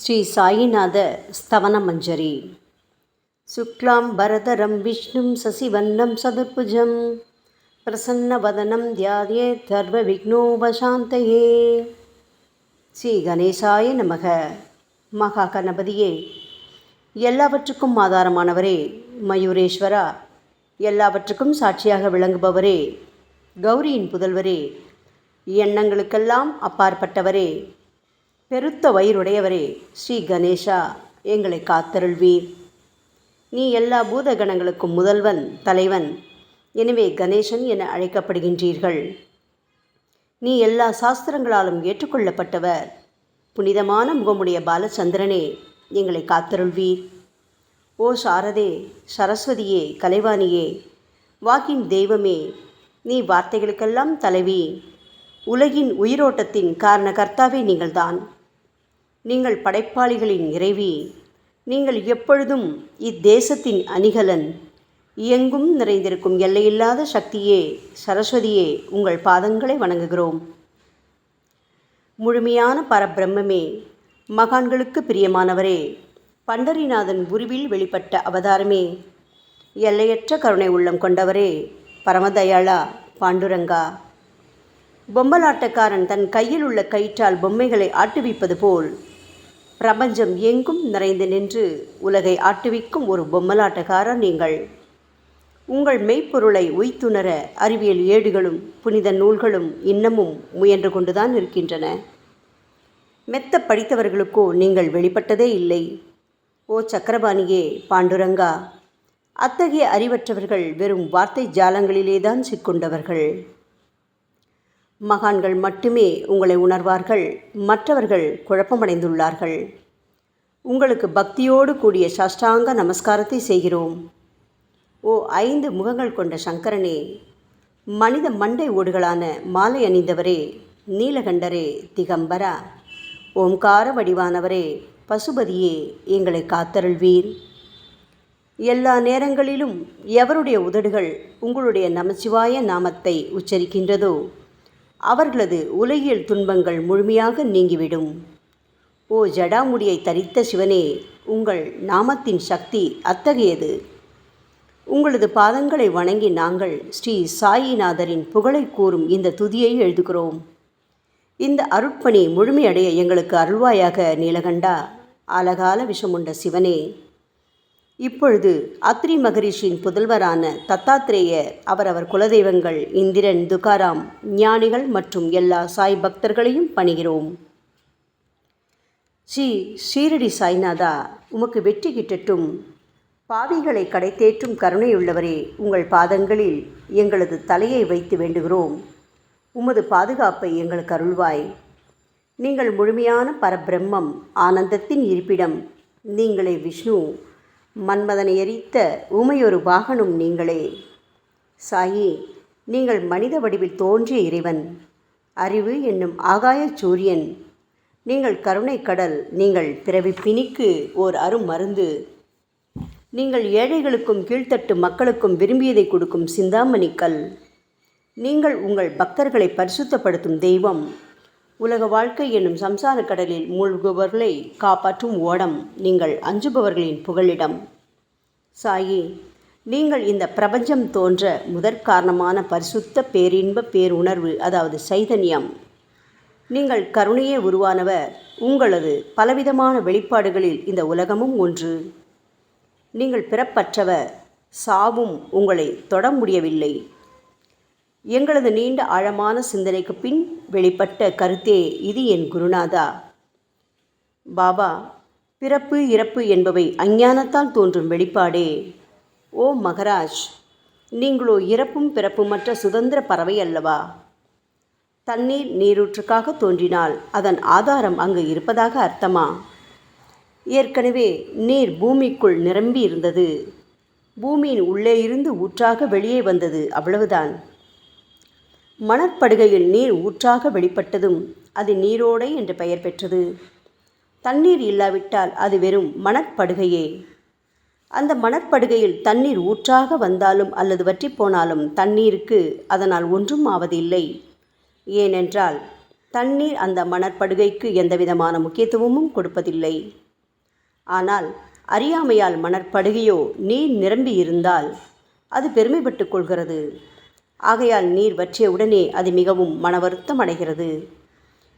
ஸ்ரீ சாயிநாத ஸ்தவனமஞ்சரி. சுக்லாம் பரதரம் விஷ்ணும் சசிவன்னம் சதுர்புஜம் பிரசன்னவதனம் தியாயேத் சர்வ விக்னோபசாந்தயே. ஸ்ரீ கணேசாய நமக. மகா கணபதியே, எல்லாவற்றுக்கும் ஆதாரமானவரே, மயூரேஸ்வரா, எல்லாவற்றுக்கும் சாட்சியாக விளங்குபவரே, கௌரியின் புதல்வரே, எண்ணங்களுக்கெல்லாம் அப்பாற்பட்டவரே, பெருத்த வயிறுடையவரே, ஸ்ரீ கணேசா, எங்களை காத்தருள்வீர். நீ எல்லா பூதகணங்களுக்கும் முதல்வன், தலைவன். எனவே கணேசன் என அழைக்கப்படுகின்றீர்கள். நீ எல்லா சாஸ்திரங்களாலும் ஏற்றுக்கொள்ளப்பட்டவர். புனிதமான முகமுடைய பாலச்சந்திரனே, எங்களை காத்தருள்வீர். ஓ சாரதே, சரஸ்வதியே, கலைவாணியே, வாக்கின் தெய்வமே, நீ வார்த்தைகளுக்கெல்லாம் தலைவி. உலகின் உயிரோட்டத்தின் காரண கர்த்தாவே நீங்கள்தான். நீங்கள் படைப்பாளிகளின் இறைவி. நீங்கள் எப்பொழுதும் இத்தேசத்தின் அணிகலன். எங்கும் நிறைந்திருக்கும் எல்லையில்லாத சக்தியே, சரஸ்வதியே, உங்கள் பாதங்களை வணங்குகிறோம். முழுமையான பரபிரம்மே, மகான்களுக்கு பிரியமானவரே, பண்டரிநாதன் உருவில் வெளிப்பட்ட அவதாரமே, எல்லையற்ற கருணை உள்ளம் கொண்டவரே, பரமதயாளா, பாண்டுரங்கா. பொம்மலாட்டக்காரன் தன் கையில் உள்ள கயிற்றால் பொம்மைகளை ஆட்டுவிப்பது போல் பிரபஞ்சம் எங்கும் நிறைந்து நின்று உலகை ஆட்டுவிக்கும் ஒரு பொம்மலாட்டக்காரர் நீங்கள். உங்கள் மெய்ப்பொருளை உய்த்துணர அறிவியல் ஏடுகளும் புனித நூல்களும் இன்னமும் முயன்று கொண்டுதான் இருக்கின்றன. மெத்த படித்தவர்களுக்கோ நீங்கள் வெளிப்பட்டதே இல்லை. ஓ சக்கரபாணியே, பாண்டுரங்கா, அத்தகைய அறிவற்றவர்கள் வெறும் வார்த்தை ஜாலங்களிலேதான் சிக்கொண்டவர்கள். மகான்கள் மட்டுமே உங்களை உணர்வார்கள். மற்றவர்கள் குழப்பமடைந்துள்ளார்கள். உங்களுக்கு பக்தியோடு கூடிய சாஷ்டாங்க நமஸ்காரத்தை செய்கிறோம். ஓ 5 முகங்கள் கொண்ட சங்கரனே, மனித மண்டை ஓடுகளான மாலை அணிந்தவரே, நீலகண்டரே, திகம்பரா, ஓம்கார வடிவானவரே, பசுபதியே, எங்களை காத்தருள்வீர். எல்லா நேரங்களிலும் எவருடைய உதடுகள் உங்களுடைய நமச்சிவாய நாமத்தை உச்சரிக்கின்றதோ அவர்களது உலகியல் துன்பங்கள் முழுமையாக நீங்கிவிடும். ஓ ஜடாமுடியை தரித்த சிவனே, உங்கள் நாமத்தின் சக்தி அத்தகையது. உங்களது பாதங்களை வணங்கி நாங்கள் ஸ்ரீ சாயிநாதரின் புகழை கூறும் இந்த துதியை எழுதுகிறோம். இந்த அருட்பணி முழுமையடைய எங்களுக்கு அருள்வாயாக நீலகண்டா, ஆலகால விஷமுண்ட சிவனே. இப்பொழுது அத்ரி மகரிஷியின் புதல்வரான தத்தாத்ரேயர், அவரவர் குலதெய்வங்கள் இந்திரன், துகாராம், ஞானிகள் மற்றும் எல்லா சாய் பக்தர்களையும் பணிகிறோம். ஸ்ரீ ஷீரடி சாய்நாதா, உமக்கு வெற்றி கிட்டட்டும். பாவிகளை கடைத்தேற்றும் கருணையுள்ளவரே, உங்கள் பாதங்களில் எங்களது தலையை வைத்து வேண்டுகிறோம். உமது பாதுகாப்பை எங்களுக்கு அருள்வாய். நீங்கள் முழுமையான பரபிரம்மம், ஆனந்தத்தின் இருப்பிடம். நீங்களே விஷ்ணு. மன்மதனை எரித்த ஊமையொரு வாகனும் நீங்களே. சாயி, நீங்கள் மனித வடிவில் தோன்றிய இறைவன். அறிவு என்னும் ஆகாய சூரியன். நீங்கள் கருணை கடல். நீங்கள் பிறவி பிணிக்கு ஓர் அருமருந்து. நீங்கள் ஏழைகளுக்கும் கீழ்த்தட்டு மக்களுக்கும் விரும்பியதை கொடுக்கும் சிந்தாமணிக்கல். நீங்கள் உங்கள் பக்தர்களை பரிசுத்தப்படுத்தும் தெய்வம். உலக வாழ்க்கை என்னும் சம்சார கடலில் மூழ்குபவர்களை காப்பாற்றும் ஓடம். நீங்கள் அஞ்சுபவர்களின் புகலிடம். சாயி, நீங்கள் இந்த பிரபஞ்சம் தோன்ற முதற்காரணமான பரிசுத்த பேரின்ப பேருணர்வு, அதாவது சைதன்யம். நீங்கள் கருணையே உருவானவர். உங்களது பலவிதமான வெளிப்பாடுகளில் இந்த உலகமும் ஒன்று. நீங்கள் பிறப்பற்றவர். சாவும் உங்களை தொட முடியவில்லை. எங்களது நீண்ட ஆழமான சிந்தனைக்கு பின் வெளிப்பட்ட கருத்தே இது என் குருநாதா. பாபா, பிறப்பு இறப்பு என்பவை அஞ்ஞானத்தால் தோன்றும் வெளிப்பாடே. ஓ மகராஜ், நீங்களோ இறப்பும் பிறப்புமற்ற சுதந்திர பறவை அல்லவா? தண்ணீர் நீரூற்றுக்காக தோன்றினால் அதன் ஆதாரம் அங்கு இருப்பதாக அர்த்தமா? ஏற்கனவே நீர் பூமிக்குள் நிரம்பி இருந்தது. பூமியின் உள்ளே இருந்து ஊற்றாக வெளியே வந்தது, அவ்வளவுதான். மணற்படுகையில் நீர் ஊற்றாக வெளிப்பட்டதும் அது நீரோடை என்று பெயர் பெற்றது. தண்ணீர் இல்லாவிட்டால் அது வெறும் மணற்படுகையே. அந்த மணற்படுகையில் தண்ணீர் ஊற்றாக வந்தாலும் அல்லது வற்றி போனாலும் தண்ணீருக்கு அதனால் ஒன்றும் ஆவதில்லை. ஏனென்றால் தண்ணீர் அந்த மணற்படுகைக்கு எந்தவிதமான முக்கியத்துவமும் கொடுப்பதில்லை. ஆனால் அறியாமையால் மணற்படுகையோ நீர் நிரம்பி இருந்தால் அது பெருமைப்பட்டு கொள்கிறது. ஆகையால் நீர் வற்றிய உடனே அது மிகவும் மனவருத்தம் அடைகிறது.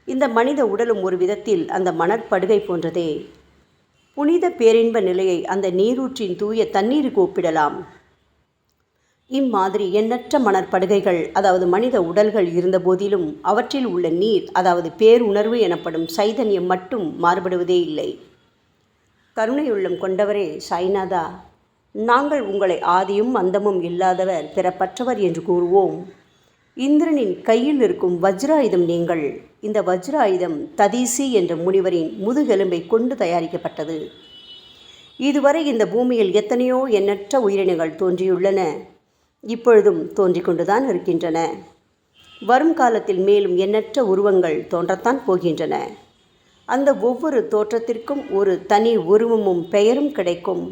இந்த மனித உடலும் ஒரு விதத்தில் அந்த மணற்படுகை போன்றதே. புனித பேரின்ப நிலையை அந்த நீரூற்றின் தூய தண்ணீருக்கு ஒப்பிடலாம். இம்மாதிரி எண்ணற்ற மணற்படுகைகள், அதாவது மனித உடல்கள் இருந்த போதிலும் அவற்றில் உள்ள நீர், அதாவது பேருணர்வு எனப்படும் சைதன்யம் மட்டும் மாறுபடுவதே இல்லை. கருணையுள்ளம் கொண்டவரே சாய்நாதா, நாங்கள் உங்களை ஆதியும் அந்தமும் இல்லாதவர், பிறப்பற்றவர் என்று கூறுவோம். இந்திரனின் கையில் இருக்கும் வஜ்ராயுதம் நீங்கள். இந்த வஜ்ராயுதம் ததீசி என்ற முனிவரின் முதுகெலும்பை கொண்டு தயாரிக்கப்பட்டது. இதுவரை இந்த பூமியில் எத்தனையோ எண்ணற்ற உயிரினங்கள் தோன்றியுள்ளன, இப்பொழுதும் தோன்றிக் கொண்டுதான் இருக்கின்றன. வரும் காலத்தில் மேலும் எண்ணற்ற உருவங்கள் தோன்றத்தான் போகின்றன. அந்த ஒவ்வொரு தோற்றத்திற்கும் ஒரு தனி உருவமும் பெயரும் கிடைக்கும்.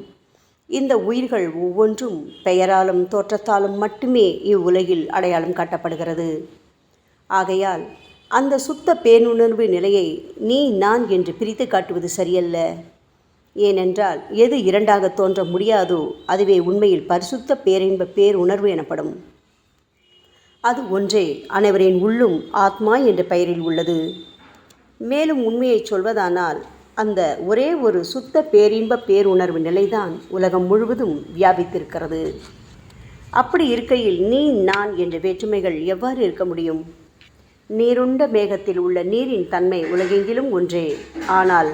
இந்த உயிர்கள் ஒவ்வொன்றும் பெயராலும் தோற்றத்தாலும் மட்டுமே இவ்வுலகில் அடையாளம் காட்டப்படுகிறது. ஆகையால் அந்த சுத்த பேருணர்வு நிலையை நீ நான் என்று பிரித்து காட்டுவது சரியல்ல. ஏனென்றால் எது இரண்டாக தோன்ற முடியாதோ அதுவே உண்மையில் பரிசுத்த பேரின்ப பேருணர்வு எனப்படும். அது ஒன்றே அனைவரின் உள்ளும் ஆத்மா என்ற பெயரில் உள்ளது. மேலும் உண்மையை சொல்வதானால் அந்த ஒரே ஒரு சுத்த பேரின்ப பேருணர்வு நிலைதான் உலகம் முழுவதும் வியாபித்திருக்கிறது. அப்படி இருக்கையில் நீ நான் என்ற வேற்றுமைகள் எவ்வாறு இருக்க முடியும்? நீருண்ட மேகத்தில் உள்ள நீரின் தன்மை உலகெங்கிலும் ஒன்றே. ஆனால்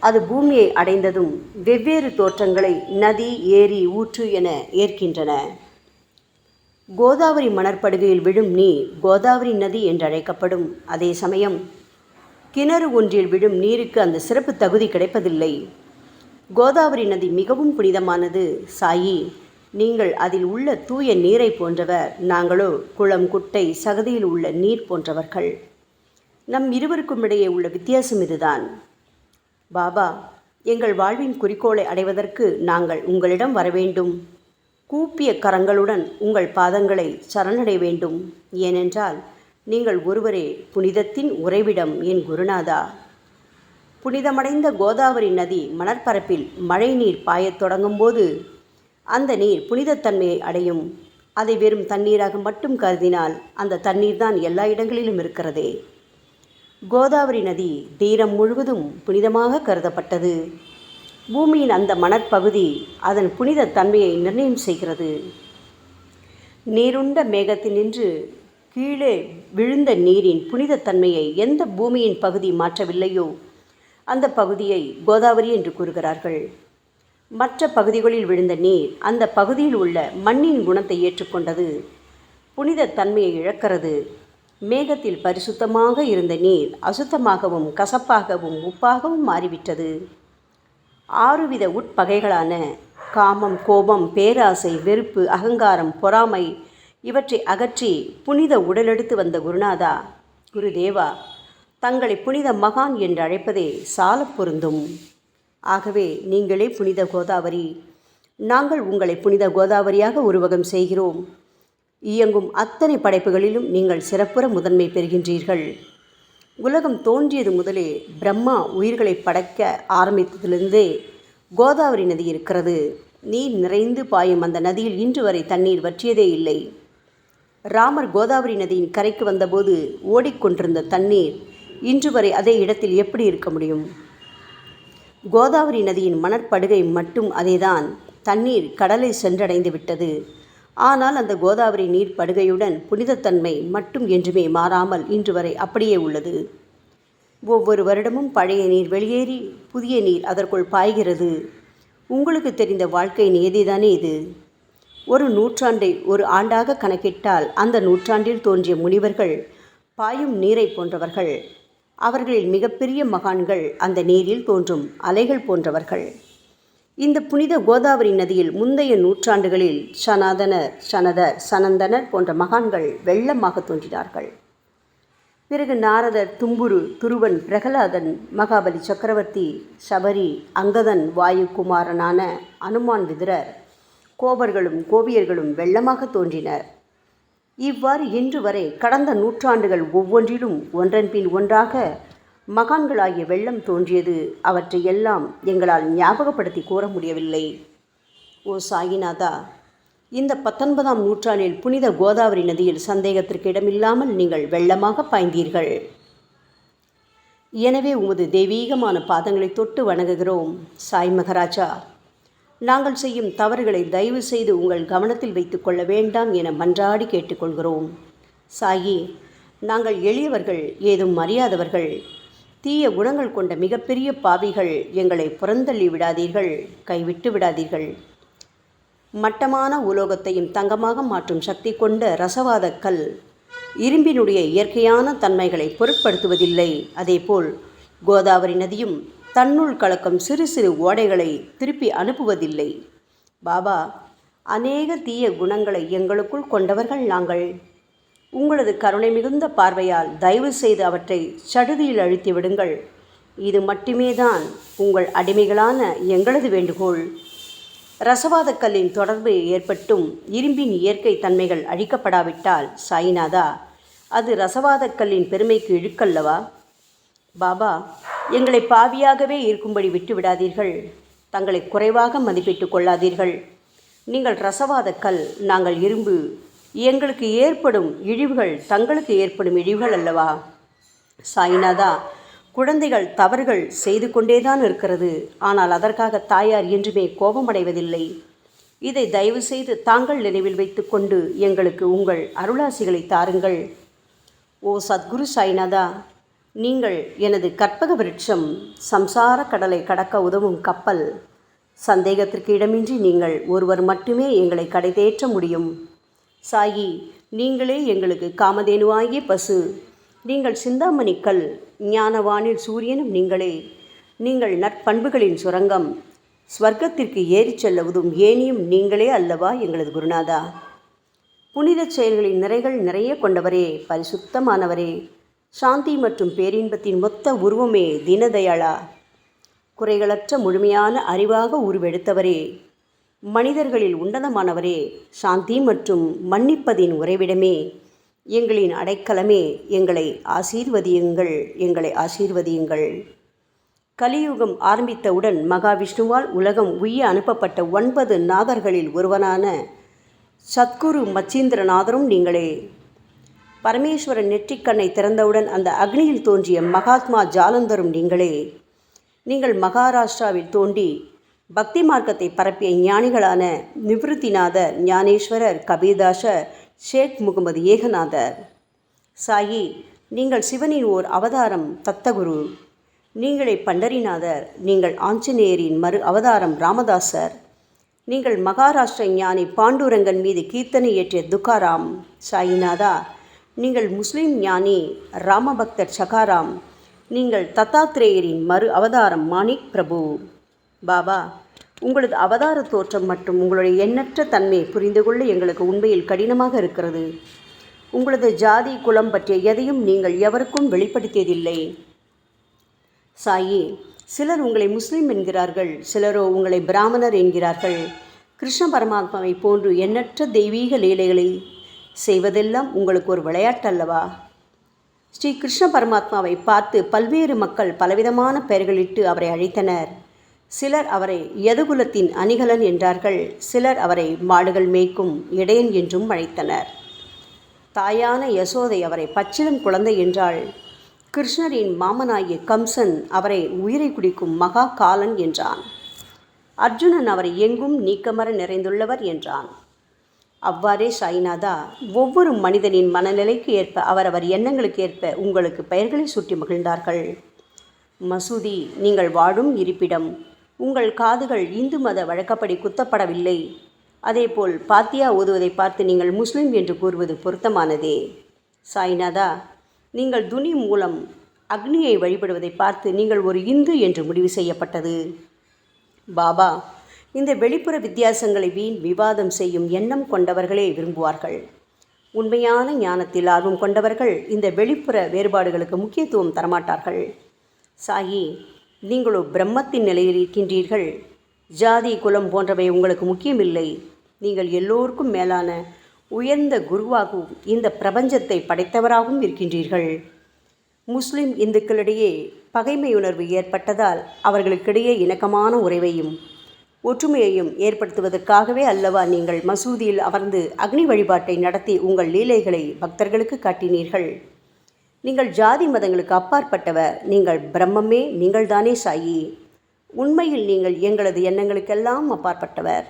அது பூமியை அடைந்ததும் வெவ்வேறு தோற்றங்களை நதி, ஏரி, ஊற்று என ஏற்கின்றன. கோதாவரி மணற்படுகையில் விழும் நீர் கோதாவரி நதி என்றழைக்கப்படும். அதே சமயம் கிணறு ஒன்றில் விழும் நீருக்கு அந்த சிறப்பு தகுதி கிடைப்பதில்லை. கோதாவரி நதி மிகவும் புனிதமானது. சாயி, நீங்கள் அதில் உள்ள தூய நீரை போன்றவர், நாங்களோ குளம், குட்டை, சகதியில் உள்ள நீர் போன்றவர்கள். நம் இருவருக்கும் இடையே உள்ள வித்தியாசம் இதுதான். பாபா, எங்கள் வாழ்வின் குறிக்கோளை அடைவதற்கு நாங்கள் உங்களிடம் வரவேண்டும். கூப்பிய கரங்களுடன் உங்கள் பாதங்களை சரணடைய வேண்டும். ஏனென்றால் நீங்கள் ஒருவரே புனிதத்தின் உறைவிடம் என் குருநாதா. புனிதமடைந்த கோதாவரி நதி மணற்பரப்பில் மழை நீர் பாயத் தொடங்கும் போது அந்த நீர் புனிதத்தன்மையை அடையும். அதை வெறும் தண்ணீராக மட்டும் கருதினால் அந்த தண்ணீர் தான் எல்லா இடங்களிலும் இருக்கிறதே. கோதாவரி நதி தீரம் முழுவதும் புனிதமாக கருதப்பட்டது. பூமியின் அந்த மணற்பகுதி அதன் புனித தன்மையை நிர்ணயம் செய்கிறது. நீருண்ட மேகத்தினின்று கீழே விழுந்த நீரின் புனிதத்தன்மையை எந்த பூமியின் பகுதி மாற்றவில்லையோ அந்த பகுதியை கோதாவரி என்று கூறுகிறார்கள். மற்ற பகுதிகளில் விழுந்த நீர் அந்த பகுதியில் உள்ள மண்ணின் குணத்தை ஏற்றுக்கொண்டது, புனித தன்மையை இழக்கிறது. மேகத்தில் பரிசுத்தமாக இருந்த நீர் அசுத்தமாகவும் கசப்பாகவும் உப்பாகவும் மாறிவிட்டது. 6 வித உட்பகைகளான காமம், கோபம், பேராசை, வெறுப்பு, அகங்காரம், பொறாமை இவற்றை அகற்றி புனித உடலெடுத்து வந்த குருநாதா, குருதேவா, தங்களை புனித மகான் என்று அழைப்பதே சால பொருந்தும். ஆகவே நீங்களே புனித கோதாவரி. நாங்கள் உங்களை புனித கோதாவரியாக உருவகம் செய்கிறோம். இயங்கும் அத்தனை படைப்புகளிலும் நீங்கள் சிறப்புற முதன்மை பெறுகின்றீர்கள். உலகம் தோன்றியது முதலே பிரம்மா உயிர்களை படைக்க ஆரம்பித்ததிலிருந்தே கோதாவரி நதி இருக்கிறது. நீர் நிறைந்து பாயும் அந்த நதியில் இன்று வரை தண்ணீர் வற்றியதே இல்லை. ராமர் கோதாவரி நதியின் கரைக்கு வந்தபோது ஓடிக்கொண்டிருந்த தண்ணீர் இன்று வரை அதே இடத்தில் எப்படி இருக்க முடியும்? கோதாவரி நதியின் மணற்படுகை மட்டும் அதேதான். தண்ணீர் கடலை சென்றடைந்து விட்டது. ஆனால் அந்த கோதாவரி நீர் படுகையுடன் புனிதத்தன்மை மட்டும் என்றுமே மாறாமல் இன்று வரை அப்படியே உள்ளது. ஒவ்வொரு வருடமும் பழைய நீர் வெளியேறி புதிய நீர் அதற்குள் பாய்கிறது. உங்களுக்கு தெரிந்த வாழ்க்கை நியதிதானே இது. ஒரு நூற்றாண்டை ஒரு ஆண்டாக கணக்கிட்டால் அந்த நூற்றாண்டில் தோன்றிய முனிவர்கள் பாயும் நீரை போன்றவர்கள். அவர்களில் மிகப்பெரிய மகான்கள் அந்த நீரில் தோன்றும் அலைகள் போன்றவர்கள். இந்த புனித கோதாவரி நதியில் முந்தைய நூற்றாண்டுகளில் சனாதனர், சனதர், சனந்தனர் போன்ற மகான்கள் வெள்ளமாக தோன்றினார்கள். பிறகு நாரதர், தும்புரு, துருவன், பிரகலாதன், மகாபலி சக்கரவர்த்தி, சபரி, அங்கதன், வாயுகுமாரனான அனுமான், விதுரர், கோபர்களும் கோபியர்களும் வெள்ளமாக தோன்றினர். இவ்வாறு இன்று வரை கடந்த நூற்றாண்டுகள் ஒவ்வொன்றிலும் ஒன்றன் பின் ஒன்றாக மகான்களாகிய வெள்ளம் தோன்றியது. அவற்றை எல்லாம் எங்களால் ஞாபகப்படுத்தி கூற முடியவில்லை. ஓ சாயிநாதா, இந்த 19ஆம் நூற்றாண்டில் புனித கோதாவரி நதியில் சந்தேகத்திற்கு இடமில்லாமல் நீங்கள் வெள்ளமாக பாய்ந்தீர்கள். எனவே உமது தெய்வீகமான பாதங்களை தொட்டு வணங்குகிறோம். சாய் மகராஜா, நாங்கள் செய்யும் தவறுகளை தயவு செய்து உங்கள் கவனத்தில் வைத்து கொள்ள வேண்டாம் என மன்றாடி கேட்டுக்கொள்கிறோம். சாயி, நாங்கள் எளியவர்கள், ஏதும் அறியாதவர்கள், தீய குணங்கள் கொண்ட மிகப்பெரிய பாவிகள். எங்களை புறந்தள்ளி விடாதீர்கள், கைவிட்டு விடாதீர்கள். மட்டமான உலோகத்தையும் தங்கமாக மாற்றும் சக்தி கொண்ட ரசவாத கல் இரும்பினுடைய இயற்கையான தன்மைகளை பொருட்படுத்துவதில்லை. அதேபோல் கோதாவரி நதியும் தன்னுள் கலக்கும் சிறு சிறு ஓடைகளை திருப்பி அனுப்புவதில்லை. பாபா, அநேக தீய குணங்களை எங்களுக்குள் கொண்டவர்கள் நாங்கள். உங்களது கருணை மிகுந்த பார்வையால் தயவு செய்து அவற்றை சடுதியில் அழித்து விடுங்கள். இது மட்டுமே தான் உங்கள் அடிமைகளான எங்களது வேண்டுகோள். ரசவாத கல்லின் தொடர்பு ஏற்பட்டும் இரும்பின் இயற்கை தன்மைகள் அழிக்கப்படாவிட்டால் சாயிநாதா, அது ரசவாத கல்லின் பெருமைக்கு இழுக்கல்லவா? பாபா, எங்களை பாவியாகவே இருக்கும்படி விட்டுவிடாதீர்கள். தங்களை குறைவாக மதிப்பிட்டு கொள்ளாதீர்கள். நீங்கள் ரசவாத கல், நாங்கள் இரும்பு. எங்களுக்கு ஏற்படும் இழிவுகள் தங்களுக்கு ஏற்படும் இழிவுகள் அல்லவா? சாயிநாதா, குழந்தைகள் தவறுகள் செய்து கொண்டேதான் இருக்கிறது. ஆனால் அதற்காக தாயார் என்றுமே கோபமடைவதில்லை. இதை தயவு செய்து தாங்கள் நினைவில் வைத்து கொண்டு எங்களுக்கு உங்கள் அருளாசிகளை தாருங்கள். ஓ சத்குரு சாய்நாதா, நீங்கள் எனது கற்பக விருட்சம், சம்சார கடலை கடக்க உதவும் கப்பல். சந்தேகத்திற்கு இடமின்றி நீங்கள் ஒருவர் மட்டுமே எங்களை கடைதேற்ற முடியும். சாயி, நீங்களே எங்களுக்கு காமதேனுவாகிய பசு. நீங்கள் சிந்தாமணி கல், ஞானவானில் சூரியனும் நீங்களே. நீங்கள் நற்பண்புகளின் சுரங்கம், ஸ்வர்க்கத்திற்கு ஏறிச் செல்லவதும் ஏனியும் நீங்களே அல்லவா எங்களது குருநாதா? புனித செயல்களின் நிறைகள் நிறைய கொண்டவரே, பரிசுத்தமானவரே, சாந்தி மற்றும் பேரின்பத்தின் மொத்த உருவமே தீனதயாளா, குறைகளற்ற முழுமையான அறிவாக உருவெடுத்தவரே, மனிதர்களில் உன்னதமானவரே, சாந்தி மற்றும் மன்னிப்பதின் உறைவிடமே, எங்களின் அடைக்கலமே, எங்களை ஆசீர்வதியுங்கள், எங்களை ஆசீர்வதியுங்கள். கலியுகம் ஆரம்பித்தவுடன் மகாவிஷ்ணுவால் உலகம் உய்ய அனுப்பப்பட்ட 9 நாதர்களில் ஒருவனான சத்குரு மச்சீந்திரநாதரும் நீங்களே. பரமேஸ்வரன் நெற்றிக்கண்ணை திறந்தவுடன் அந்த அக்னியில் தோன்றிய மகாத்மா ஜாலந்தரும் நீங்களே. நீங்கள் மகாராஷ்டிராவில் தோன்றி பக்தி மார்க்கத்தை பரப்பிய ஞானிகளான நிவிருத்திநாதர், ஞானேஸ்வரர், கபீர்தாசர், ஷேக் முகமது ஏகநாதர். சாயி, நீங்கள் சிவனின் ஓர் அவதாரம், தத்தகுரு. நீங்களே பண்டரிநாதர். நீங்கள் ஆஞ்சநேயரின் மறு அவதாரம் ராமதாசர். நீங்கள் மகாராஷ்டிர ஞானி பாண்டுரங்கன் மீது கீர்த்தனை இயற்றிய துக்காராம். சாயிநாதா, நீங்கள் முஸ்லிம் ஞானி ராமபக்தர் சகாராம். நீங்கள் தத்தாத்ரேயரின் மறு அவதாரம் மாணிக் பிரபு. பாபா, உங்களது அவதார தோற்றம் மற்றும் உங்களுடைய எண்ணற்ற தன்மை புரிந்து கொள்ள எங்களுக்கு உண்மையில் கடினமாக இருக்கிறது. உங்களது ஜாதி குலம் பற்றிய எதையும் நீங்கள் எவருக்கும் வெளிப்படுத்தியதில்லை. சாயி, சிலர் உங்களை முஸ்லீம் என்கிறார்கள், சிலரோ உங்களை பிராமணர் என்கிறார்கள். கிருஷ்ண பரமாத்மாவை போன்று எண்ணற்ற தெய்வீக லீலைகளை செய்வதெல்லாம் உங்களுக்கு ஒரு விளையாட்டல்லவா? ஸ்ரீ கிருஷ்ண பரமாத்மாவை பார்த்து பல்வேறு மக்கள் பலவிதமான பெயர்களிட்டு அவரை அழைத்தனர். சிலர் அவரை யதுகுலத்தின் அணிகலன் என்றார்கள். சிலர் அவரை மாடுகள் மேய்க்கும் இடையன் என்றும் அழைத்தனர். தாயான யசோதை அவரை பச்சிளம் குழந்தை என்றாள். கிருஷ்ணரின் மாமனாகிய கம்சன் அவரை உயிரை குடிக்கும் மகா காலன் என்றான். அர்ஜுனன் அவரை எங்கும் நீக்கமர நிறைந்துள்ளவர் என்றான். அவ்வாறே சாய்நாதா, ஒவ்வொரு மனிதனின் மனநிலைக்கு ஏற்ப அவரவர் எண்ணங்களுக்கு ஏற்ப உங்களுக்கு பெயர்களை சூட்டி மகிழ்ந்தார்கள். மசூதி, நீங்கள் வாழும் இருப்பிடம். உங்கள் காதுகள் இந்து மத வழக்கப்படி குத்தப்படவில்லை. அதேபோல் பாத்தியா ஓதுவதை பார்த்து நீங்கள் முஸ்லிம் என்று கூறுவது பொருத்தமானதே. சாய்நாதா, நீங்கள் துனி மூலம் அக்னியை வழிபடுவதை பார்த்து நீங்கள் ஒரு இந்து என்று முடிவு செய்யப்பட்டது. பாபா, இந்த வெளிப்புற வித்தியாசங்களை வீண் விவாதம் செய்யும் எண்ணம் கொண்டவர்களே விரும்புவார்கள். உண்மையான ஞானத்தில் ஆர்வம் கொண்டவர்கள் இந்த வெளிப்புற வேறுபாடுகளுக்கு முக்கியத்துவம் தரமாட்டார்கள். சாயி, நீங்களோ பிரம்மத்தின் நிலையில் இருக்கின்றீர்கள். ஜாதி குலம் போன்றவை உங்களுக்கு முக்கியமில்லை. நீங்கள் எல்லோருக்கும் மேலான உயர்ந்த குருவாகவும் இந்த பிரபஞ்சத்தை படைத்தவராகவும் இருக்கின்றீர்கள். முஸ்லிம் இந்துக்களிடையே பகைமையுணர்வு ஏற்பட்டதால் அவர்களுக்கிடையே இணக்கமான உறவையும் ஒற்றுமையையும் ஏற்படுத்துவதற்காகவே அல்லவா நீங்கள் மசூதியில் அமர்ந்து அக்னி வழிபாட்டை நடத்தி உங்கள் லீலைகளை பக்தர்களுக்கு காட்டினீர்கள். நீங்கள் ஜாதி மதங்களுக்கு அப்பாற்பட்டவர். நீங்கள் பிரம்மமே, நீங்கள்தானே சாயி. உண்மையில் நீங்கள் எங்களது எண்ணங்களுக்கெல்லாம் அப்பாற்பட்டவர்.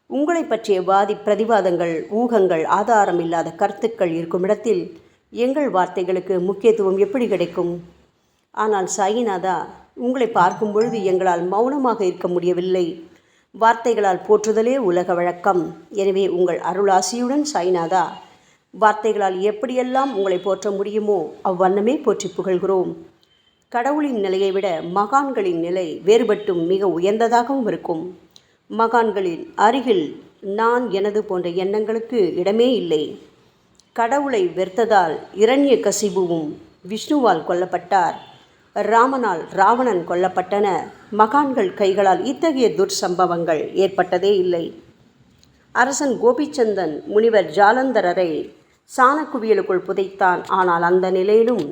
உங்களை பற்றிய வாதி பிரதிவாதங்கள், ஊகங்கள், ஆதாரம் இல்லாத கருத்துக்கள் இருக்கும் இடத்தில் எங்கள் வார்த்தைகளுக்கு முக்கியத்துவம் எப்படி கிடைக்கும்? ஆனால் சாயிநாதா, உங்களை பார்க்கும் பொழுது எங்களால் மௌனமாக இருக்க முடியவில்லை. வார்த்தைகளால் போற்றுதலே உலக வழக்கம். எனவே உங்கள் அருளாசியுடன் சாயிநாதா, வார்த்தைகளால் எப்படியெல்லாம் உங்களை போற்ற முடியுமோ அவ்வண்ணமே போற்றி புகழ்கிறோம். கடவுளின் நிலையை விட மகான்களின் நிலை வேறுபட்டும் மிக உயர்ந்ததாகவும் இருக்கும். மகான்களின் அருகில் நான் எனது போன்ற எண்ணங்களுக்கு இடமே இல்லை. கடவுளை வெறுத்ததால் இரண்யகசிபுவும் விஷ்ணுவால் கொல்லப்பட்டார். ராமனால் ராவணன் கொல்லப்பட்டன. மகான்கள் கைகளால் இத்தகைய துர்சம்பவங்கள் ஏற்பட்டதே இல்லை. அரசன் கோபிச்சந்தன் முனிவர் ஜாலந்தரரை சாணக்குவியலுக்குள் புதைத்தான். ஆனால் அந்த நிலையிலும்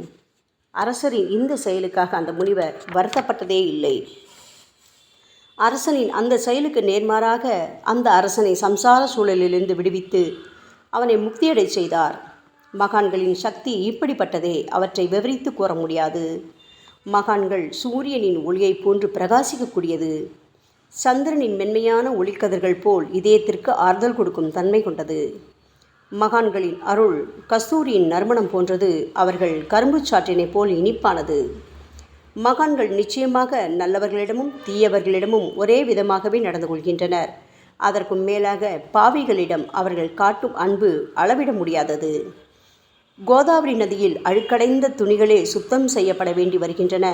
அரசரின் இந்த செயலுக்காக அந்த முனிவர் வருத்தப்பட்டதே இல்லை. அரசனின் அந்த செயலுக்கு நேர்மாறாக அந்த அரசனை சம்சார சூழலிலிருந்து விடுவித்து அவனை முக்தியடை செய்தார். மகான்களின் சக்தி இப்படிப்பட்டதே. அவற்றை விவரித்து கூற முடியாது. மகான்கள் சூரியனின் ஒளியை போன்று பிரகாசிக்கக்கூடியது. சந்திரனின் மென்மையான ஒளிக்கதிர்கள் போல் இதயத்திற்கு ஆறுதல் கொடுக்கும் தன்மை கொண்டது. மகான்களின் அருள் கஸ்தூரியின் நறுமணம் போன்றது. அவர்கள் கரும்பு சாற்றினை போல் இனிப்பானது. மகான்கள் நிச்சயமாக நல்லவர்களிடமும் தீயவர்களிடமும் ஒரே விதமாகவே நடந்து கொள்கின்றனர். அதற்கும் மேலாக பாவிகளிடம் அவர்கள் காட்டும் அன்பு அளவிட முடியாதது. கோதாவரி நதியில் அழுக்கடைந்த துணிகளே சுத்தம் செய்யப்பட வேண்டி வருகின்றன.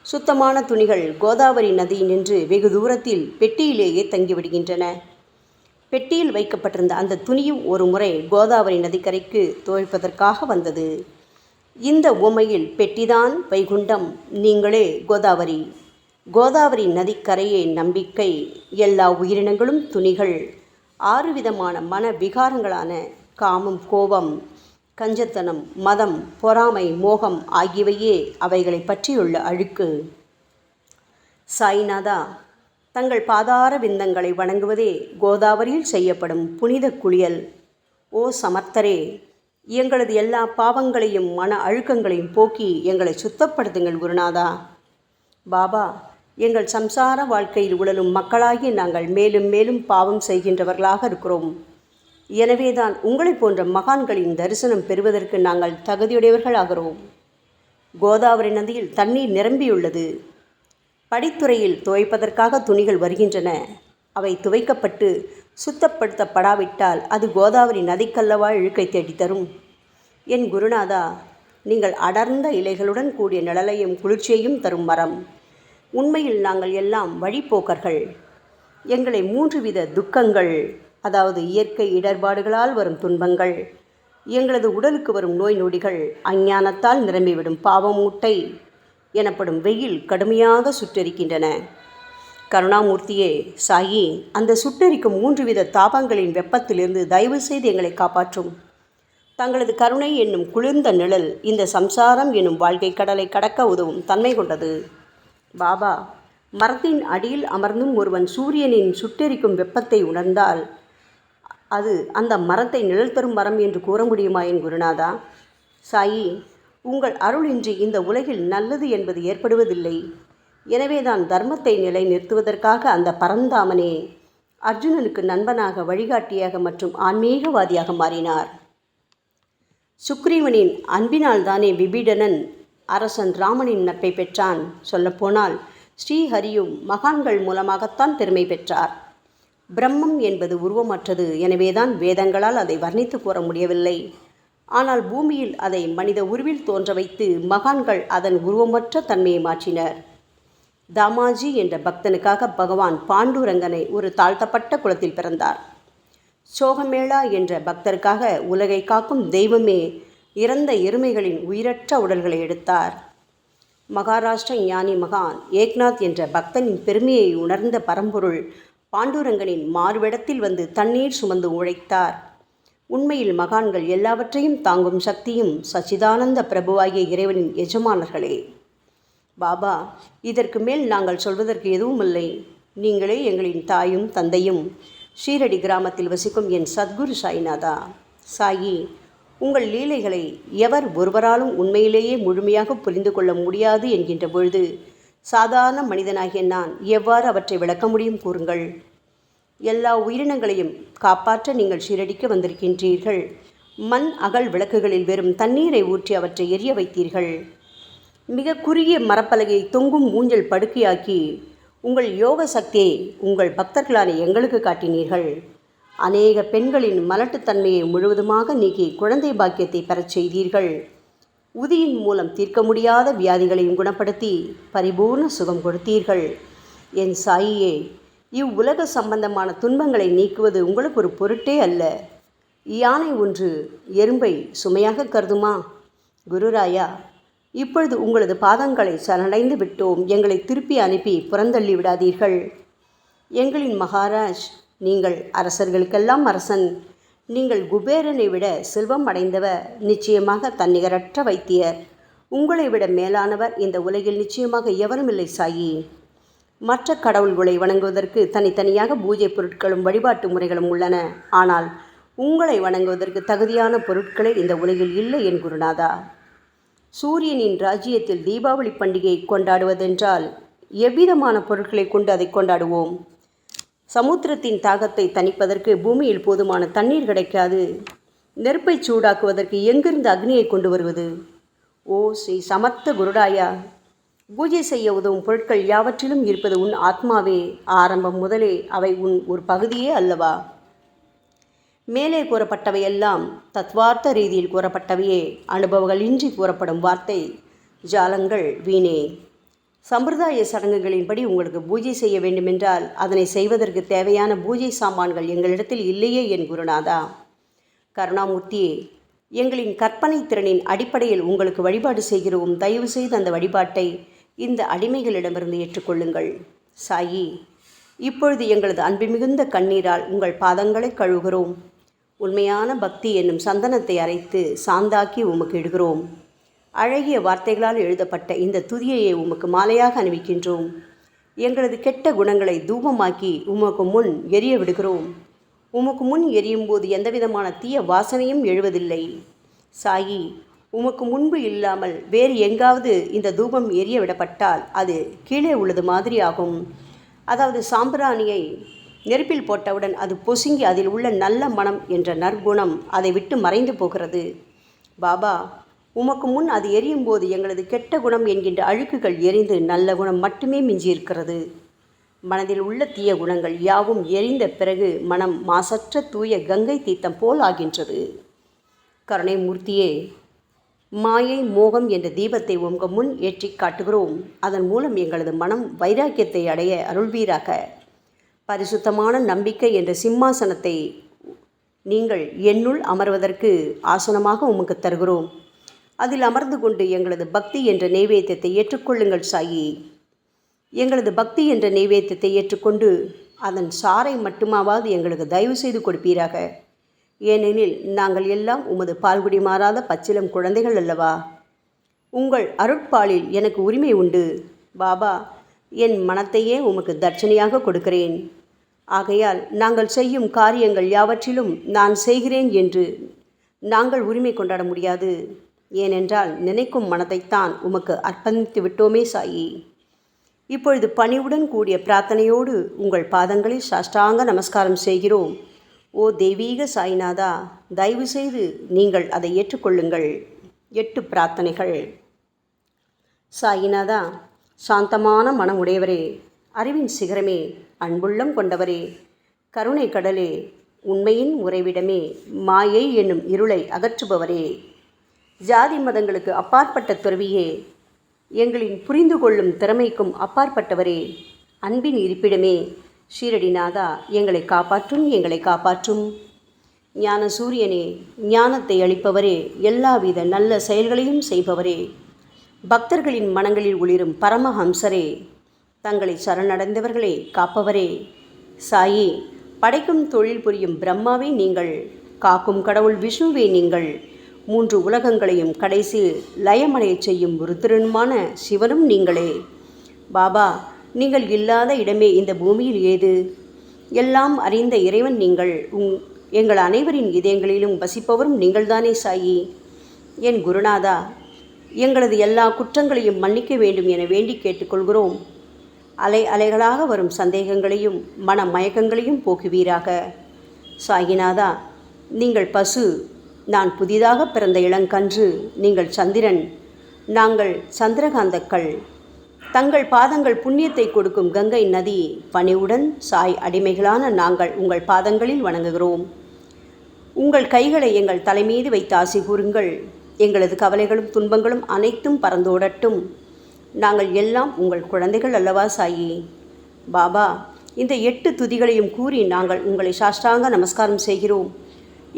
சுத்தமான துணிகள் கோதாவரி நதியினின்று வெகு தூரத்தில் பெட்டியிலேயே தங்கிவிடுகின்றன. பெட்டியில் வைக்கப்பட்டிருந்த அந்த துணியும் ஒரு முறை கோதாவரி நதிக்கரைக்கு துவைப்பதற்காக வந்தது. இந்த உவமையில் பெட்டிதான் வைகுண்டம், நீங்களே கோதாவரி. கோதாவரி நதிக்கரையே நம்பிக்கை. எல்லா உயிரினங்களும் துணிகள். 6 விதமான மன விகாரங்களான காமம், கோபம், கஞ்சத்தனம், மதம், பொறாமை, மோகம் ஆகியவையே அவைகளை பற்றியுள்ள அழுக்கு. சாய்நாதா, தங்கள் பாதார விந்தங்களை வணங்குவதே கோதாவரியில் செய்யப்படும் புனித குளியல். ஓ சமர்த்தரே, எங்களது எல்லா பாவங்களையும் மன அழுக்கங்களையும் போக்கி எங்களை சுத்தப்படுத்துங்கள் குருநாதா. பாபா, எங்கள் சம்சார வாழ்க்கையில் உழலும் மக்களாகி நாங்கள் மேலும் மேலும் பாவம் செய்கின்றவர்களாக இருக்கிறோம். எனவேதான் உங்களை போன்ற மகான்களின் தரிசனம் பெறுவதற்கு நாங்கள் தகுதியுடையவர்களாகிறோம். கோதாவரி நதியில் தண்ணீர் நிரம்பியுள்ளது. படித்துறையில் துவைப்பதற்காக துணிகள் வருகின்றன. அவை துவைக்கப்பட்டு சுத்தப்படுத்தப்படாவிட்டால் அது கோதாவரி நதிக்கல்லவா இழுக்கை தேடித்தரும். என் குருநாதா, நீங்கள் அடர்ந்த இலைகளுடன் கூடிய நிழலையும் குளிர்ச்சியையும் தரும் மரம். உண்மையில் நாங்கள் எல்லாம் வழிப்போக்கர்கள். எங்களை 3 வித துக்கங்கள், அதாவது இயற்கை இடர்பாடுகளால் வரும் துன்பங்கள், எங்களது உடலுக்கு வரும் நோய் நொடிகள், அஞ்ஞானத்தால் நிரம்பிவிடும் பாவமூட்டை எனப்படும் வெயில் கடுமையாக சுட்டெரிக்கின்றன. கருணாமூர்த்தியே, சாயி, அந்த சுட்டெரிக்கும் 3 வித தாபங்களின் வெப்பத்திலிருந்து தயவு செய்து எங்களை காப்பாற்றும். தங்களது கருணை என்னும் குளிர்ந்த நிழல் இந்த சம்சாரம் என்னும் வாழ்க்கை கடலை கடக்க உதவும் தன்மை கொண்டது. பாபா, மரத்தின் அடியில் அமர்ந்தும் ஒருவன் சூரியனின் சுட்டெரிக்கும் வெப்பத்தை உணர்ந்தால் அது அந்த மரத்தை நிழல் தரும் மரம் என்று கூற முடியுமா என் குருநாதா? சாயி, உங்கள் அருளின்றி இந்த உலகில் நல்லது என்பது ஏற்படுவதில்லை. எனவேதான் தர்மத்தை நிலை நிறுத்துவதற்காக அந்த பரந்தாமனே அர்ஜுனனுக்கு நண்பனாக, வழிகாட்டியாக மற்றும் ஆன்மீகவாதியாக மாறினார். சுக்ரீவனின் அன்பினால் தானே விபீடனன் அரசன் ராமனின் நட்பை பெற்றான். சொல்லப்போனால் ஸ்ரீஹரியும் மகான்கள் மூலமாகத்தான் பெருமை பெற்றார். பிரம்மம் என்பது உருவமற்றது. எனவேதான் வேதங்களால் அதை வர்ணித்து கூற முடியவில்லை. ஆனால் பூமியில் அதை மனித உருவில் தோன்ற வைத்து மகான்கள் அதன் உருவமற்ற தன்மையை மாற்றினர். தாமாஜி என்ற பக்தனுக்காக பகவான் பாண்டுரங்கனை ஒரு தாழ்த்தப்பட்ட குலத்தில் பிறந்தார். சோகமேளா என்ற பக்தருக்காக உலகை காக்கும் தெய்வமே இறந்த எருமைகளின் உயிரற்ற உடல்களை எடுத்தார். மகாராஷ்டிர ஞானி மகான் ஏக்நாத் என்ற பக்தனின் பெருமையை உணர்ந்த பரம்பொருள் பாண்டுரங்கனின் மாறுவிடத்தில் வந்து தண்ணீர் சுமந்து உழைத்தார். உண்மையில் மகான்கள் எல்லாவற்றையும் தாங்கும் சக்தியும் சச்சிதானந்த பிரபுவாகிய இறைவனின் எஜமானர்களே. பாபா, இதற்கு மேல் நாங்கள் சொல்வதற்கு எதுவும் இல்லை. நீங்களே எங்களின் தாயும் தந்தையும். ஷீரடி கிராமத்தில் வசிக்கும் என் சத்குரு சாய்நாதா. சாயி, உங்கள் லீலைகளை எவர் ஒருவராலும் உண்மையிலேயே முழுமையாக புரிந்து கொள்ள முடியாது என்கின்ற பொழுது சாதாரண மனிதனாகிய நான் எவ்வாறு அவற்றை விளக்க முடியும் கூறுங்கள். எல்லா உயிரினங்களையும் காப்பாற்ற நீங்கள் ஷீரடிக்கு வந்திருக்கின்றீர்கள். மண் அகல் விளக்குகளில் வெறும் தண்ணீரை ஊற்றி அவற்றை எரிய வைத்தீர்கள். மிக குறுகிய மரப்பலகையை தொங்கும் ஊஞ்சல் படுக்கையாக்கி உங்கள் யோக சக்தியை உங்கள் பக்தர்களான எங்களுக்கு காட்டினீர்கள். அநேக பெண்களின் மலட்டுத்தன்மையை முழுவதுமாக நீக்கி குழந்தை பாக்கியத்தை பெறச் செய்தீர்கள். உதியின் மூலம் தீர்க்க முடியாத வியாதிகளையும் குணப்படுத்தி பரிபூர்ண சுகம் கொடுத்தீர்கள். என் சாயியே, இவ்வுலக சம்பந்தமான துன்பங்களை நீக்குவது உங்களுக்கு ஒரு பொருட்டே அல்ல. யானை ஒன்று எறும்பை சுமையாக கருதுமா? குருராயா, இப்பொழுது உங்களது பாதங்களை சரணடைந்து விட்டோம். எங்களை திருப்பி அனுப்பி புறந்தள்ளி விடாதீர்கள். எங்களின் மகாராஜ், நீங்கள் அரசர்களுக்கெல்லாம் அரசன். நீங்கள் குபேரனை விட செல்வம் அடைந்தவர். நிச்சயமாக தன்னிகரற்ற வைத்தியர். உங்களை விட மேலானவர் இந்த உலகில் நிச்சயமாக எவரும் இல்லை சாயி. மற்ற கடவுள்களை வணங்குவதற்கு தனித்தனியாக பூஜை பொருட்களும் வழிபாட்டு முறைகளும் உள்ளன. ஆனால் உங்களை வணங்குவதற்கு தகுதியான பொருட்களே இந்த உலகில் இல்லை என் குருநாதா. சூரியனின் ராஜ்யத்தில் தீபாவளி பண்டிகையை கொண்டாடுவதென்றால் எவ்விதமான பொருட்களை கொண்டு அதை கொண்டாடுவோம்? சமுத்திரத்தின் தாகத்தை தணிப்பதற்கு பூமியில் போதுமான தண்ணீர் கிடைக்காது. நெருப்பை சூடாக்குவதற்கு எங்கிருந்து அக்னியை கொண்டு வருவது? ஓ ஸ்ரீ சமர்த்த குருடாயா, பூஜை செய்ய உதவும் பொருட்கள் யாவற்றிலும் இருப்பது உன் ஆத்மாவே. ஆரம்பம் முதலே அவை உன் ஒரு பகுதியே அல்லவா? மேலே கூறப்பட்டவையெல்லாம் தத்வார்த்த ரீதியில் கூறப்பட்டவையே. அனுபவங்களின்றி கூறப்படும் வார்த்தை ஜாலங்கள் வீணே. சம்பிரதாய சடங்குகளின்படி உங்களுக்கு பூஜை செய்ய வேண்டுமென்றால் அதனை செய்வதற்கு தேவையான பூஜை சாமான்கள் எங்களிடத்தில் இல்லையே என் குருநாதா. கருணாமூர்த்தியே, எங்களின் கற்பனை திறனின் அடிப்படையில் உங்களுக்கு வழிபாடு செய்கிறோம். தயவு செய்து அந்த வழிபாட்டை இந்த அடிமைகளிடமிருந்து ஏற்றுக்கொள்ளுங்கள். சாயி, இப்பொழுது எங்களது அன்பு மிகுந்த கண்ணீரால் உங்கள் பாதங்களை கழுவுகிறோம். உண்மையான பக்தி என்னும் சந்தனத்தை அரைத்து சாந்தாக்கி உமக்கு இடுகிறோம். அழகிய வார்த்தைகளால் எழுதப்பட்ட இந்த துதியையை உமக்கு மாலையாக அணிவிக்கின்றோம். எங்களது கெட்ட குணங்களை தூபமாக்கி உமக்கு முன் எரிய விடுகிறோம். உமக்கு முன் எரியும் போது எந்தவிதமான தீய வாசனையும் எழுவதில்லை. சாயி, உமக்கு முன்பு இல்லாமல் வேறு எங்காவது இந்த தூபம் எரிய விடப்பட்டால் அது கீழே உள்ளது மாதிரி ஆகும். அதாவது சாம்பிராணியை நெருப்பில் போட்டவுடன் அது பொசுங்கி அதில் உள்ள நல்ல மனம் என்ற நற்குணம் அதை விட்டு மறைந்து போகிறது. பாபா, உமக்கு முன் அது எரியும் போது எங்களது கெட்ட குணம் என்கின்ற அழுக்குகள் எரிந்து நல்ல குணம் மட்டுமே மிஞ்சியிருக்கிறது. மனதில் உள்ள தீய குணங்கள் யாவும் எரிந்த பிறகு மனம் மாசற்ற தூய கங்கை தீர்த்தம் போல் ஆகின்றது. கருணை மூர்த்தியே, மாயை மோகம் என்ற தீபத்தை உங்கள் முன் ஏற்றி காட்டுகிறோம். அதன் மூலம் எங்களது மனம் வைராக்கியத்தை அடைய அருள்வீராக. பரிசுத்தமான நம்பிக்கை என்ற சிம்மாசனத்தை நீங்கள் என்னுள் அமர்வதற்கு ஆசனமாக உமக்கு தருகிறோம். அதில் அமர்ந்து கொண்டு எங்களது பக்தி என்ற நெய்வேத்தியத்தை ஏற்றுக்கொள்ளுங்கள் சாயி. எங்களது பக்தி என்ற நெய்வேத்தியத்தை ஏற்றுக்கொண்டு அதன் சாரை மட்டுமாவது எங்களுக்கு தயவு செய்து கொடுப்பீராக. ஏனெனில் நாங்கள் எல்லாம் உமது பால்குடி மாறாத பச்சிலம் குழந்தைகள் அல்லவா. உங்கள் அருட்பாலில் எனக்கு உரிமை உண்டு. பாபா, என் மனத்தையே உமக்கு தட்சணையாக கொடுக்கிறேன். ஆகையால் நாங்கள் செய்யும் காரியங்கள் யாவற்றிலும் நான் செய்கிறேன் என்று நாங்கள் உரிமை கொண்டாட முடியாது. ஏனென்றால் நினைக்கும் மனதைத்தான் உமக்கு அர்ப்பணித்து விட்டோமே சாயி. இப்பொழுது பணிவுடன் கூடிய பிரார்த்தனையோடு உங்கள் பாதங்களில் சாஷ்டாங்க நமஸ்காரம் செய்கிறோம். ஓ தெய்வீக சாய்நாதா, தயவு செய்து நீங்கள் அதை ஏற்றுக்கொள்ளுங்கள். 8 பிரார்த்தனைகள். சாய்நாதா, சாந்தமான மனம் உடையவரே, அறிவின் சிகரமே, அன்புள்ளம் கொண்டவரே, கருணை கடலே, உண்மையின் உறைவிடமே, மாயை என்னும் இருளை அகற்றுபவரே, ஜாதி மதங்களுக்கு அப்பாற்பட்ட துறவியே, எங்களின் புரிந்து கொள்ளும் திறமைக்கும் அப்பாற்பட்டவரே, அன்பின் இருப்பிடமே, ஷீரடிநாதா, எங்களை காப்பாற்றும், எங்களை காப்பாற்றும். ஞான சூரியனே, ஞானத்தை அளிப்பவரே, எல்லாவித நல்ல செயல்களையும் செய்பவரே, பக்தர்களின் மனங்களில் ஒளிரும் பரமஹம்சரே, தங்களை சரணடைந்தவர்களை காப்பவரே, சாயி, படைக்கும் தொழில் புரியும் பிரம்மாவே நீங்கள், காக்கும் கடவுள் விஷ்ணுவே நீங்கள். 3 உலகங்களையும் கடைசி லயமடையச் செய்யும் ருத்ரனுமான சிவனும் நீங்களே. பாபா, நீங்கள் இல்லாத இடமே இந்த பூமியில் ஏது? எல்லாம் அறிந்த இறைவன் நீங்கள். எங்கள் அனைவரின் இதயங்களிலும் வசிப்பவரும் நீங்கள்தானே சாயி. என் குருநாதா, எங்களது எல்லா குற்றங்களையும் மன்னிக்க வேண்டும் என வேண்டி கேட்டுக்கொள்கிறோம். அலை அலைகளாக வரும் சந்தேகங்களையும் மன மயக்கங்களையும் போக்குவீராக. சாயிநாதா, நீங்கள் பசு, நான் புதிதாக பிறந்த இளங்கன்று, நீங்கள் சந்திரன், நாங்கள் சந்திரகாந்தக்கள். தங்கள் பாதங்கள் புண்ணியத்தை கொடுக்கும் கங்கை நதி. பணிவுடன் சாய் அடிமைகளான நாங்கள் உங்கள் பாதங்களில் வணங்குகிறோம். உங்கள் கைகளை எங்கள் தலைமீது வைத்து ஆசி கூறுங்கள். எங்களது கவலைகளும் துன்பங்களும் அனைத்தும் பறந்தோடட்டும். நாங்கள் எல்லாம் உங்கள் குழந்தைகள் அல்லவா சாயி. பாபா, இந்த 8 துதிகளையும் கூறி நாங்கள் உங்களை சாஷ்டாங்க நமஸ்காரம் செய்கிறோம்.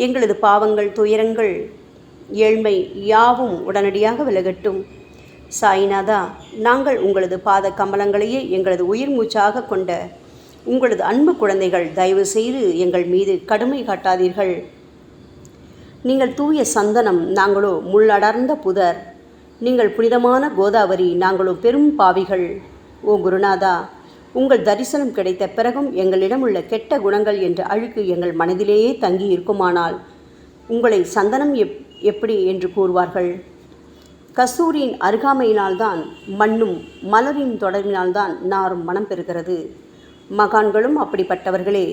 எங்களது பாவங்கள், துயரங்கள், ஏழ்மை யாவும் உடனடியாக விலகட்டும். சாயிநாதா, நாங்கள் உங்களது பாத கமலங்களையே எங்களது உயிர் மூச்சாக கொண்ட உங்களது அன்பு குழந்தைகள். தயவு செய்து எங்கள் மீது கடுமை காட்டாதீர்கள். நீங்கள் தூய சந்தனம், நாங்களோ முள்ளடர்ந்த புதர். நீங்கள் புனிதமான கோதாவரி, நாங்களோ பெரும் பாவிகள். ஓ குருநாதா, உங்கள் தரிசனம் கிடைத்த பிறகும் எங்களிடம் உள்ள கெட்ட குணங்கள் என்ற அழுக்கு எங்கள் மனதிலேயே தங்கி இருக்குமானால் உங்களை சந்தனம் எப்படி என்று கூறுவார்கள்? கஸ்தூரியின் அருகாமையினால்தான் மண்ணும் மலரின் தொடர்பினால்தான் நாரும் மனம் பெறுகிறது. மகான்களும் அப்படிப்பட்டவர்களே.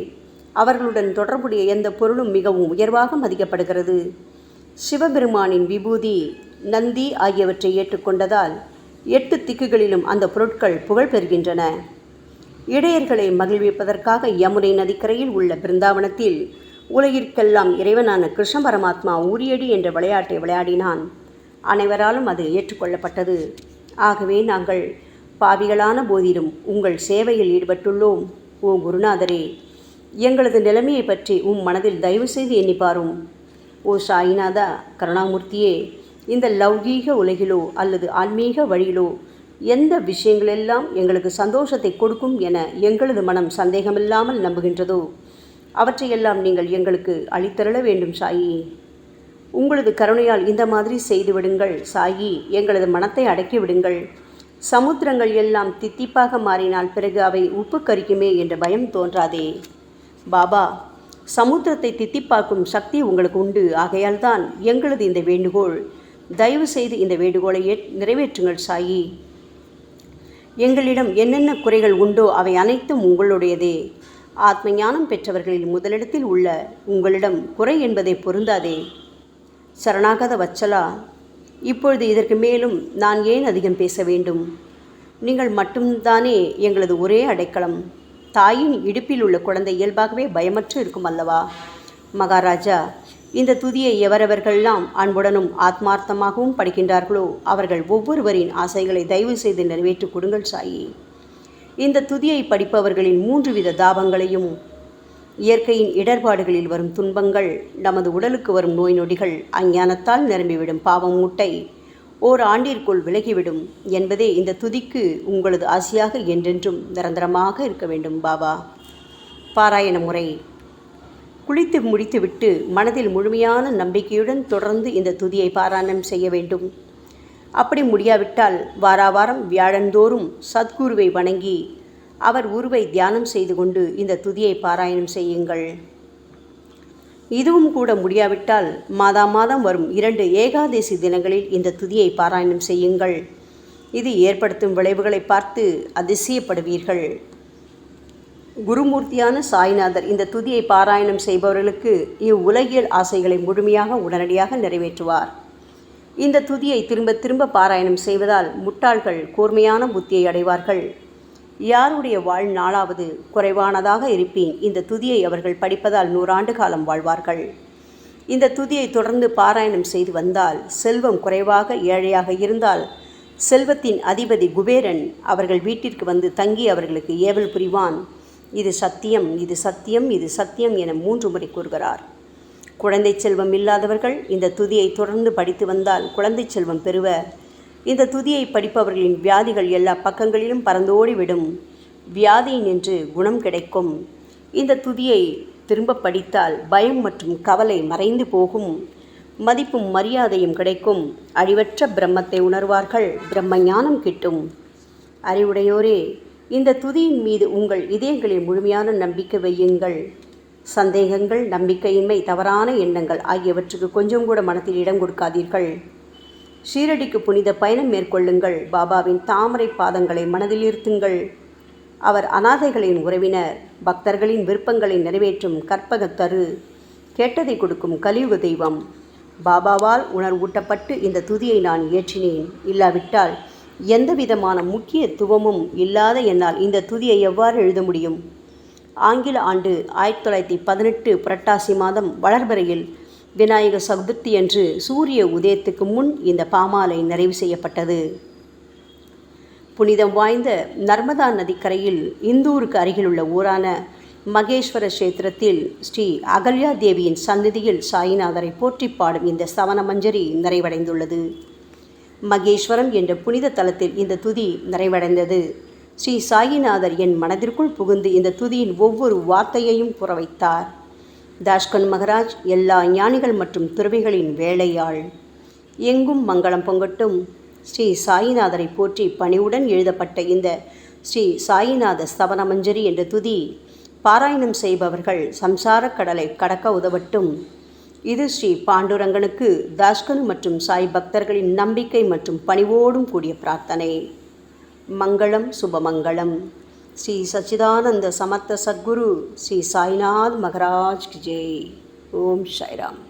அவர்களுடன் தொடர்புடைய எந்த பொருளும் மிகவும் உயர்வாக மதிக்கப்படுகிறது. சிவபெருமானின் விபூதி, நந்தி ஆகியவற்றை ஏற்றுக்கொண்டதால் 8 திக்குகளிலும் அந்த பொருட்கள் புகழ் பெறுகின்றன. இடையர்களை மகிழ்விப்பதற்காக யமுனை நதிக்கரையில் உள்ள பிருந்தாவனத்தில் உலகிற்கெல்லாம் இறைவனான கிருஷ்ண பரமாத்மா ஊரியடி என்ற விளையாட்டை விளையாடினான். அனைவராலும் அது ஏற்றுக்கொள்ளப்பட்டது. ஆகவே நாங்கள் பாவிகளான போதிலும் உங்கள் சேவையில் ஈடுபட்டுள்ளோம். ஓ குருநாதரே, எங்களது நிலைமையை பற்றி மனதில் தயவு செய்து எண்ணிப்பாரும். ஓ சாயிநாதா கருணாமூர்த்தியே, இந்த லௌகீக உலகிலோ அல்லது ஆன்மீக வழியிலோ எந்த விஷயங்களெல்லாம் எங்களுக்கு சந்தோஷத்தை கொடுக்கும் என எங்களது மனம் சந்தேகமில்லாமல் நம்புகின்றதோ அவற்றையெல்லாம் நீங்கள் எங்களுக்கு அளித்தருள வேண்டும் சாயி. உங்களது கருணையால் இந்த மாதிரி செய்துவிடுங்கள் சாயி. எங்களது மனத்தை அடக்கி விடுங்கள். சமுத்திரங்கள் எல்லாம் தித்திப்பாக மாறினால் பிறகு அவை உப்பு கரிக்குமே என்ற பயம் தோன்றாதே. பாபா, சமுத்திரத்தை தித்திப்பாக்கும் சக்தி உங்களுக்கு உண்டு. ஆகையால் தான் எங்களது இந்த வேண்டுகோள். தயவு செய்து இந்த வேண்டுகோளை நிறைவேற்றுங்கள் சாயி. எங்களிடம் என்னென்ன குறைகள் உண்டோ அவை அனைத்தும் உங்களுடையதே. ஆத்ம ஞானம் பெற்றவர்களில் முதலிடத்தில் உள்ள உங்களிடம் குறை என்பதை பொருந்தாதே. சரணாகத வச்சலா, இப்பொழுது இதற்கு மேலும் நான் ஏன் அதிகம் பேச வேண்டும்? நீங்கள் மட்டும்தானே எங்களது ஒரே அடைக்கலம். தாயின் இடுப்பில் உள்ள குழந்தை இயல்பாகவே பயமற்று இருக்கும் அல்லவா? மகாராஜா, இந்த துதியை எவரவர்களெல்லாம் அன்புடனும் ஆத்மார்த்தமாகவும் படிக்கின்றார்களோ அவர்கள் ஒவ்வொருவரின் ஆசைகளை தயவு செய்து நிறைவேற்றி கொடுங்கள் சாயி. இந்த துதியை படிப்பவர்களின் 3 வித தாபங்களையும், இயற்கையின் இடர்பாடுகளில் வரும் துன்பங்கள், நமது உடலுக்கு வரும் நோய் நொடிகள், அஞ்ஞானத்தால் நிரம்பிவிடும் பாவம் மூட்டை ஓராண்டிற்குள் விலகிவிடும் என்பதே இந்த துதிக்கு உங்களது ஆசையாக என்றென்றும் நிரந்தரமாக இருக்க வேண்டும் பாபா. பாராயண முறை. குளித்து முடித்துவிட்டு மனதில் முழுமையான நம்பிக்கையுடன் தொடர்ந்து இந்த துதியை பாராயணம் செய்ய வேண்டும். அப்படி முடியாவிட்டால் வாராவாரம் வியாழந்தோறும் சத்குருவை வணங்கி அவர் உருவை தியானம் செய்து கொண்டு இந்த துதியை பாராயணம் செய்யுங்கள். இதுவும் கூட முடியாவிட்டால் மாதம் வரும் 2 ஏகாதசி தினங்களில் இந்த துதியை பாராயணம் செய்யுங்கள். இது ஏற்படுத்தும் விளைவுகளை பார்த்து அதிசயப்படுவீர்கள். குருமூர்த்தியான சாய்நாதர் இந்த துதியை பாராயணம் செய்பவர்களுக்கு இவ்வுலகியல் ஆசைகளை முழுமையாக உடனடியாக நிறைவேற்றுவார். இந்த துதியை திரும்ப திரும்ப பாராயணம் செய்வதால் முட்டாள்கள் கூர்மையான புத்தியை அடைவார்கள். யாருடைய வாழ்நாளாவது குறைவானதாக இருப்பேன் இந்த துதியை அவர்கள் படிப்பதால் 100 ஆண்டு காலம் வாழ்வார்கள். இந்த துதியை தொடர்ந்து பாராயணம் செய்து வந்தால் செல்வம் குறைவாக ஏழையாக இருந்தால் செல்வத்தின் அதிபதி குபேரன் அவர்கள் வீட்டிற்கு வந்து தங்கி அவர்களுக்கு ஏவல் புரிவான். இது சத்தியம், இது சத்தியம், இது சத்தியம் என 3 முறை கூறுகிறார். குழந்தை செல்வம் இல்லாதவர்கள் இந்த துதியை தொடர்ந்து படித்து வந்தால் குழந்தை செல்வம் பெறுவர். இந்த துதியை படிப்பவர்களின் வியாதிகள் எல்லா பக்கங்களிலும் பறந்தோடிவிடும். வியாதி நின்று குணம் கிடைக்கும். இந்த துதியை திரும்ப படித்தால் பயம் மற்றும் கவலை மறைந்து போகும். மதிப்பும் மரியாதையும் கிடைக்கும். அழிவற்ற பிரம்மத்தை உணர்வார்கள். பிரம்ம ஞானம் கிட்டும். அறிவுடையோரே, இந்த துதியின் மீது உங்கள் இதயங்களில் முழுமையான நம்பிக்கை வையுங்கள். சந்தேகங்கள், நம்பிக்கையின்மை, தவறான எண்ணங்கள் ஆகியவற்றுக்கு கொஞ்சம் கூட மனத்தில் இடம் கொடுக்காதீர்கள். ஷீரடிக்கு புனித பயணம் மேற்கொள்ளுங்கள். பாபாவின் தாமரை பாதங்களை மனதில் இருத்துங்கள். அவர் அனாதைகளின் உறவினர், பக்தர்களின் விருப்பங்களை நிறைவேற்றும் கற்பகத்தரு, கேட்டதை கொடுக்கும் கலியுக தெய்வம். பாபாவால் உணர்வூட்டப்பட்டு இந்த துதியை நான் இயற்றினேன். இல்லாவிட்டால் எந்த விதமான முக்கியத்துவமும் இல்லாத என்னால் இந்த துதியை எவ்வாறு எழுத முடியும்? ஆங்கில ஆண்டு 1918 புரட்டாசி மாதம் வளர்பிறையில் விநாயக சதுர்த்தி அன்று சூரிய உதயத்துக்கு முன் இந்த பாமாலை நிறைவு செய்யப்பட்டது. புனிதம் வாய்ந்த நர்மதா நதிக்கரையில் இந்தூருக்கு அருகிலுள்ள ஊரான மகேஸ்வர கஷேத்திரத்தில் ஸ்ரீ அகல்யா தேவியின் சந்நிதியில் சாயிநாதரை போற்றி பாடும் இந்த சவண மஞ்சரி நிறைவடைந்துள்ளது. மகேஸ்வரம் என்ற புனித தலத்தில் இந்த துதி நிறைவடைந்தது. ஸ்ரீ சாயிநாதர் என் மனதிற்குள் புகுந்து இந்த துதியின் ஒவ்வொரு வார்த்தையையும் புற வைத்தார். தாஷ்கன் மகராஜ் எல்லா ஞானிகள் மற்றும் துறவிகளின் வேலையாள். எங்கும் மங்களம் பொங்கட்டும். ஸ்ரீ சாயிநாதரை போற்றி பணிவுடன் எழுதப்பட்ட இந்த ஸ்ரீ சாயிநாத ஸ்தவன மஞ்சரி என்ற துதி பாராயணம் செய்பவர்கள் சம்சார கடலை கடக்க உதவட்டும். இது ஸ்ரீ பாண்டுரங்கனுக்கு தாஷ்கனு மற்றும் சாய் பக்தர்களின் நம்பிக்கை மற்றும் பணிவோடும் கூடிய பிரார்த்தனை. மங்களம், சுபமங்களம். ஸ்ரீ சச்சிதானந்த சமர்த்த சத்குரு ஸ்ரீ சாய்நாத் மகராஜ் கி ஜெய். ஓம் சாய்ராம்.